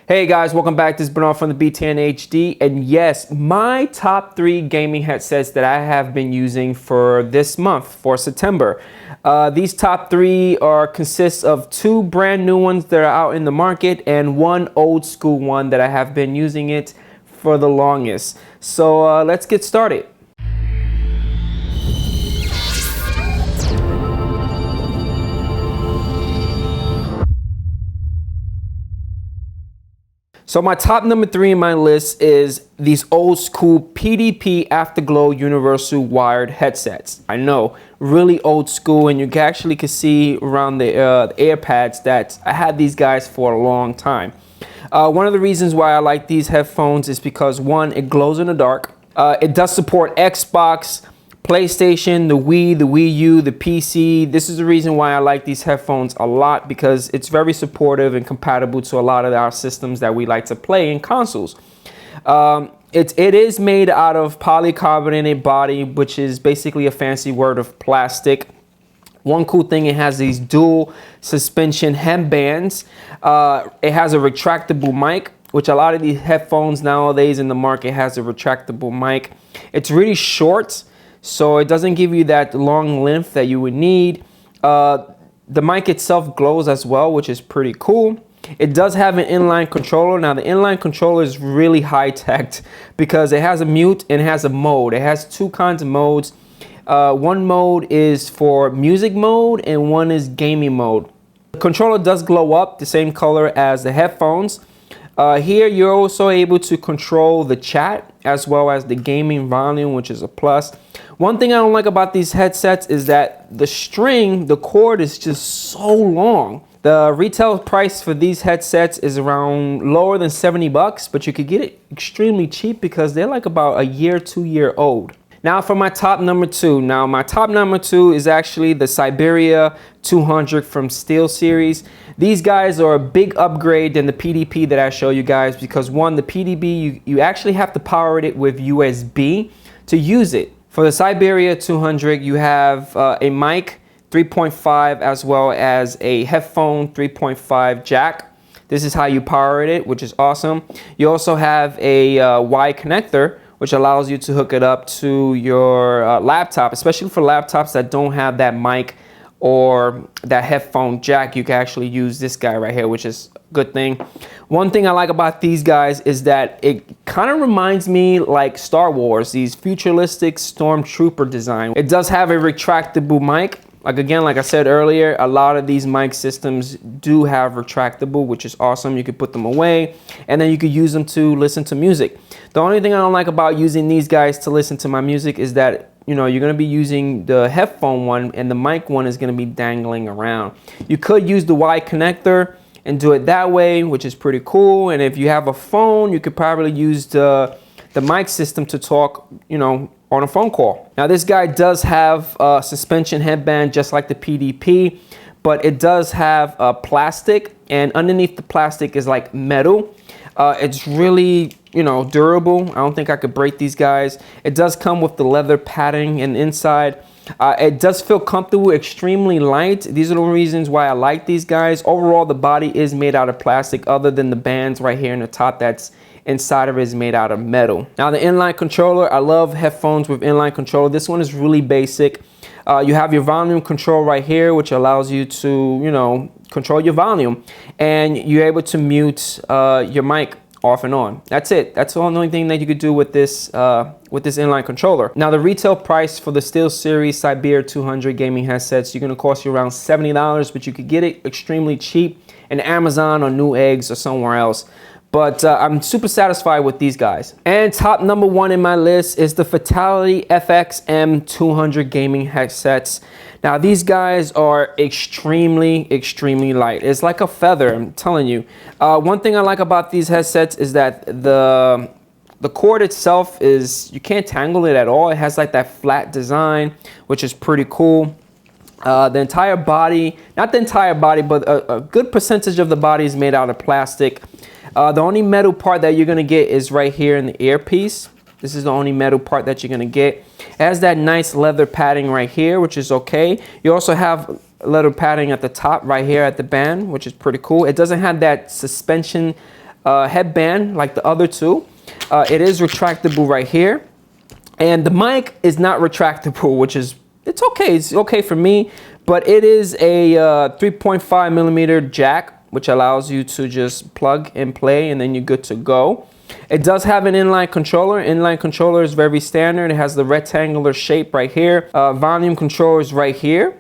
Hey guys, welcome back. This is Bernard from the BTNHD, and yes, my top 3 gaming headsets that I have been using for this month, for September. These top 3 consists of 2 brand new ones that are out in the market and 1 old school one that I have been using it for the longest. So let's get started. So my top number 3 in my list is these old school PDP Afterglow universal wired headsets. I know, really old school, and you actually can see around the AirPads that I had these guys for a long time. One of the reasons why I like these headphones is because 1, it glows in the dark. It does support Xbox, PlayStation, the Wii U, the PC. This is the reason why I like these headphones a lot, because it's very supportive and compatible to a lot of our systems that we like to play in consoles. It is made out of polycarbonate body, which is basically a fancy word of plastic. One cool thing, it has these dual suspension headbands. It has a retractable mic, which a lot of these headphones nowadays in the market has a retractable mic. It's really short, so it doesn't give you that long length that you would need. The mic itself glows as well, which is pretty cool. It does have an inline controller. Now the inline controller is really high-tech because it has a mute and it has a mode. It has 2 kinds of modes. One mode is for music mode and one is gaming mode. The controller does glow up the same color as the headphones. Here you're also able to control the chat as well as the gaming volume, which is a plus. One thing I don't like about these headsets is that the cord is just so long. The retail price for these headsets is around lower than 70 bucks, but you could get it extremely cheap because they're like about a year, 2-year old. Now for my top number 2. Now my top number 2 is actually the Siberia 200 from SteelSeries. These guys are a big upgrade than the PDP that I show you guys because 1, the PDP, you actually have to power it with USB to use it. For the Siberia 200, you have a mic 3.5 as well as a headphone 3.5 jack. This is how you power it, which is awesome. You also have a Y connector, which allows you to hook it up to your laptop, especially for laptops that don't have that mic or that headphone jack. You can actually use this guy right here, which is a good thing. One thing I like about these guys is that it kind of reminds me like Star Wars, these futuristic stormtrooper design. It does have a retractable mic. Like I said earlier, a lot of these mic systems do have retractable, which is awesome. You could put them away and then you could use them to listen to music. The only thing I don't like about using these guys to listen to my music is that, you know, you're going to be using the headphone one and the mic one is going to be dangling around. You could use the Y connector and do it that way, which is pretty cool. And if you have a phone, you could probably use the mic system to talk, you know, on a phone call. Now this guy does have a suspension headband just like the PDP, but it does have plastic, and underneath the plastic is like metal. It's really, you know, durable. I don't think I could break these guys. It does come with the leather padding and inside. It does feel comfortable, extremely light. These are the reasons why I like these guys. Overall, the body is made out of plastic other than the bands right here in the top that's inside of it is made out of metal. Now the inline controller, I love headphones with inline controller. This one is really basic. You have your volume control right here, which allows you to, you know, control your volume, and you're able to mute your mic off and on. That's it. That's the only thing that you could do with this inline controller. Now the retail price for the SteelSeries Siberia 200 gaming headsets, you're going to cost you around $70, but you could get it extremely cheap in Amazon or Neweggs or somewhere else. But I'm super satisfied with these guys. And top number 1 in my list is the Fatality FXM 200 gaming headsets. Now these guys are extremely light. It's like a feather, I'm telling you. One thing I like about these headsets is that the cord itself is, you can't tangle it at all. It has like that flat design, which is pretty cool. The entire body, not the entire body, but a good percentage of the body is made out of plastic. The only metal part that you're going to get is right here in the earpiece. This is the only metal part that you're going to get. It has that nice leather padding right here, which is okay. You also have leather padding at the top right here at the band, which is pretty cool. It doesn't have that suspension headband like the other two. It is retractable right here. And the mic is not retractable, which is, it's okay. It's okay for me, but it is a 3.5 millimeter jack, which allows you to just plug and play and then you're good to go. It does have an inline controller. Inline controller is very standard. It has the rectangular shape right here. Volume controller is right here.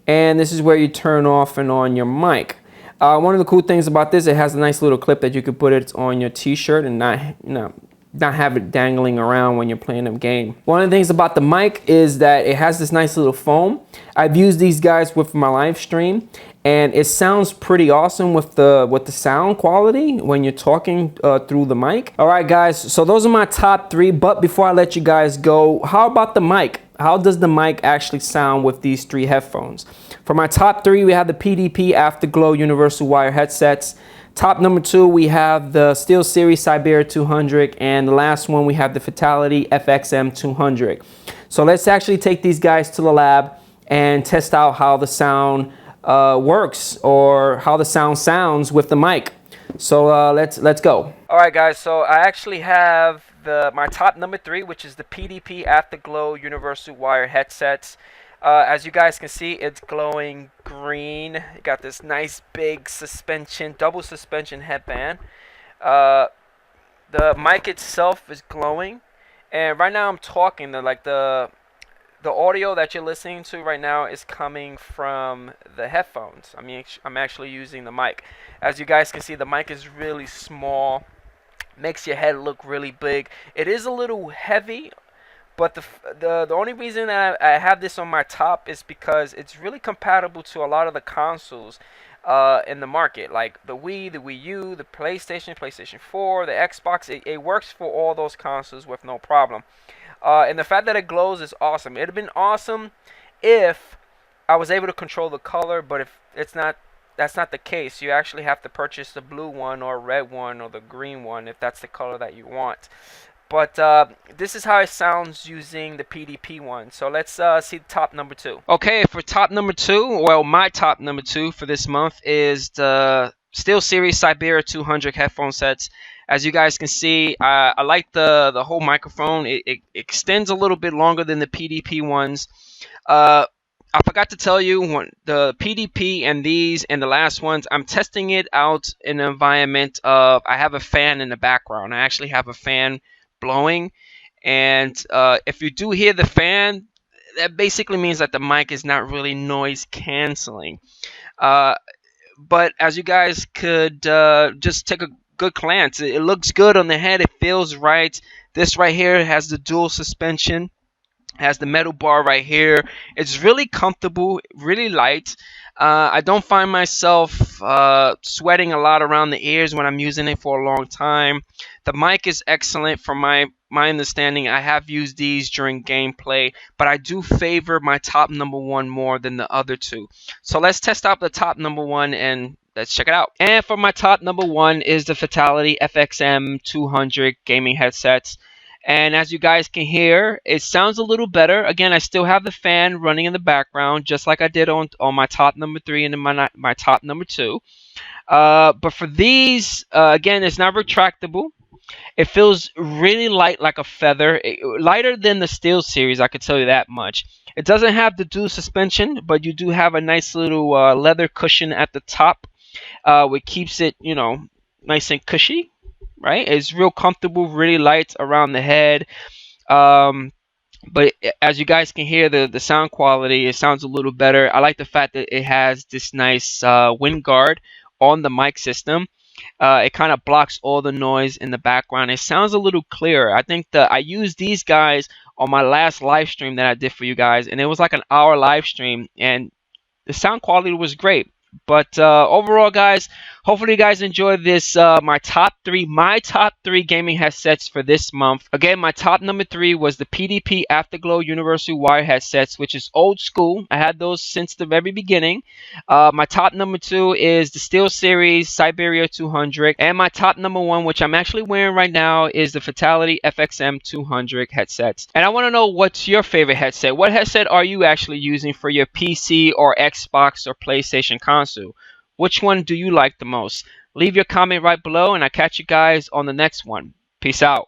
And this is where you turn off and on your mic. One of the cool things about this, it has a nice little clip that you could put it on your t-shirt and not have it dangling around when you're playing a game. One of the things about the mic is that it has this nice little foam. I've used these guys with my live stream and it sounds pretty awesome with the sound quality when you're talking through the mic. All right guys, so those are my top 3, but before I let you guys go, how about the mic? How does the mic actually sound with these 3 headphones? For my top 3, we have the PDP Afterglow Universal Wire headsets. Top number 2, we have the SteelSeries Siberia 200, and the last one we have the Fatality FXM 200. So let's actually take these guys to the lab and test out how the sound works, or how the sound sounds with the mic. So let's go. All right guys, so I actually have my top number 3, which is the PDP Afterglow Universal Wire headsets. As you guys can see, it's glowing green. You got this nice big suspension, double suspension headband. The mic itself is glowing, and right now I'm talking. The audio that you're listening to right now is coming from the headphones. I mean, I'm actually using the mic. As you guys can see, the mic is really small, makes your head look really big. It is a little heavy. But the only reason that I have this on my top is because it's really compatible to a lot of the consoles in the market, like the Wii, the Wii U, the PlayStation, PlayStation 4, the Xbox. It works for all those consoles with no problem. And the fact that it glows is awesome. It would have been awesome if I was able to control the color, but if it's not, that's not the case. You actually have to purchase the blue one or red one or the green one if that's the color that you want. But this is how it sounds using the PDP one. So let's see top number 2. Okay, for top number 2, well, my top number 2 for this month is the SteelSeries Siberia 200 headphone sets. As you guys can see, I like the whole microphone. It extends a little bit longer than the PDP ones. I forgot to tell you, the PDP and these and the last ones, I'm testing it out in an environment of, I have a fan in the background. I actually have a fan blowing, and if you do hear the fan, that basically means that the mic is not really noise canceling. But as you guys could just take a good glance, it looks good on the head. It feels right. This right here has the dual suspension, has the metal bar right here. It's really comfortable, really light. I don't find myself sweating a lot around the ears when I'm using it for a long time. The mic is excellent from my understanding. I have used these during gameplay, but I do favor my top number 1 more than the other 2. So let's test out the top number 1 and let's check it out. And for my top number 1 is the Fatality FXM 200 gaming headsets. And as you guys can hear, it sounds a little better. Again, I still have the fan running in the background, just like I did on my top number 3 and my top number 2. But for these, again, it's not retractable. It feels really light, like a feather. Lighter than the SteelSeries, I could tell you that much. It doesn't have the dual suspension, but you do have a nice little leather cushion at the top, which keeps it, nice and cushy. Right, it's real comfortable, really light around the head. But as you guys can hear, the sound quality, it sounds a little better. I like the fact that it has this nice wind guard on the mic system. It kind of blocks all the noise in the background. It sounds a little clearer. I think that I used these guys on my last live stream that I did for you guys, and it was like an hour live stream, and the sound quality was great. But overall, guys, hopefully you guys enjoyed this, my top three gaming headsets for this month. Again, my top number 3 was the PDP Afterglow Universal Wire headsets, which is old school. I had those since the very beginning. My top number 2 is the SteelSeries Siberia 200. And my top number 1, which I'm actually wearing right now, is the Fatality FXM 200 headsets. And I want to know, what's your favorite headset? What headset are you actually using for your PC or Xbox or PlayStation console? Which one do you like the most? Leave your comment right below, and I'll catch you guys on the next one. Peace out.